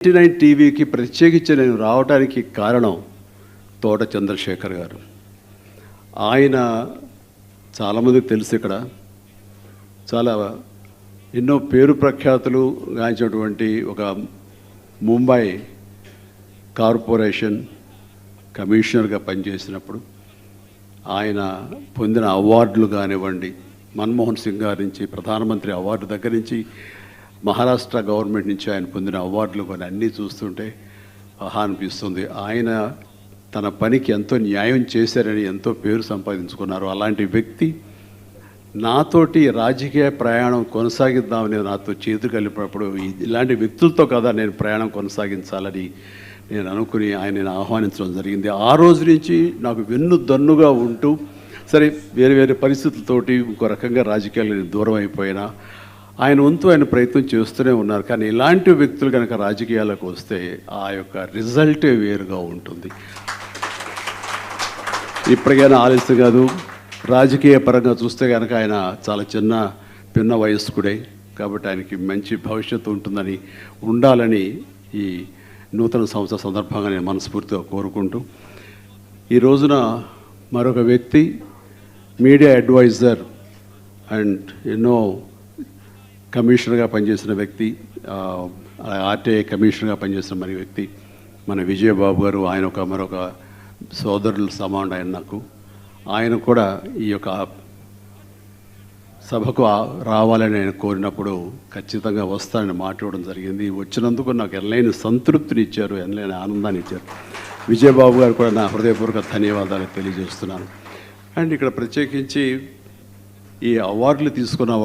99 టీవీకి ప్రత్యేకించి నేను రావడానికి కారణం తోట చంద్రశేఖర్ గారు. ఆయన చాలామందికి తెలుసు, ఇక్కడ చాలా ఎన్నో పేరు ప్రఖ్యాతులు గాంచినటువంటి ఒక ముంబై కార్పొరేషన్ కమిషనర్గా పనిచేసినప్పుడు ఆయన పొందిన అవార్డులు కానివ్వండి, మన్మోహన్ సింగ్ గారి నుంచి ప్రధానమంత్రి అవార్డు దగ్గర నుంచి మహారాష్ట్ర గవర్నమెంట్ నుంచి ఆయన పొందిన అవార్డులు కొన్ని అన్నీ చూస్తుంటే ఆహా అనిపిస్తుంది. ఆయన తన పనికి ఎంతో న్యాయం చేశారని ఎంతో పేరు సంపాదించుకున్నారు. అలాంటి వ్యక్తి నాతోటి రాజకీయ ప్రయాణం కొనసాగిద్దామని నాతో చేతులు కలిపినప్పుడు ఇలాంటి వ్యక్తులతో కదా నేను ప్రయాణం కొనసాగించాలని నేను అనుకుని ఆయనను ఆహ్వానించడం జరిగింది. ఆ రోజు నుంచి నాకు వెన్ను దన్నుగా ఉంటూ, సరే వేరే వేరే పరిస్థితులతోటి ఇంకో రకంగా రాజకీయాలు దూరం అయిపోయినా ఆయన వంతు ఆయన ప్రయత్నం చేస్తూనే ఉన్నారు. కానీ ఇలాంటి వ్యక్తులు కనుక రాజకీయాలకు వస్తే ఆ యొక్క రిజల్టే వేరుగా ఉంటుంది. ఇప్పటికైనా ఆలస్యం కాదు. రాజకీయ పరంగా చూస్తే కనుక ఆయన చాలా పిన్న వయస్కుడే, కాబట్టి ఆయనకి మంచి భవిష్యత్తు ఉండాలని ఈ నూతన సంవత్సర సందర్భంగా నేను మనస్ఫూర్తిగా కోరుకుంటూ, ఈ రోజున మరొక వ్యక్తి మీడియా అడ్వైజర్ అండ్ ఎన్నో కమిషనర్గా పనిచేసిన వ్యక్తి, ఆర్టీఐ కమిషనర్గా పనిచేసిన మరి వ్యక్తి మన విజయబాబు గారు. ఆయన మరొక సోదరులు సమానం ఆయన నాకు. ఆయన కూడా ఈ యొక్క సభకు రావాలని ఆయన కోరినప్పుడు ఖచ్చితంగా వస్తానని మాట ఇవ్వడం జరిగింది. వచ్చినందుకు నాకు ఎనలేని సంతృప్తిని ఇచ్చారు, ఎనలేని ఆనందాన్ని ఇచ్చారు. విజయబాబు గారు కూడా నా హృదయపూర్వక ధన్యవాదాలు తెలియజేస్తున్నాను. అండ్ ఇక్కడ ప్రత్యేకించి ఈ అవార్డులు తీసుకున్న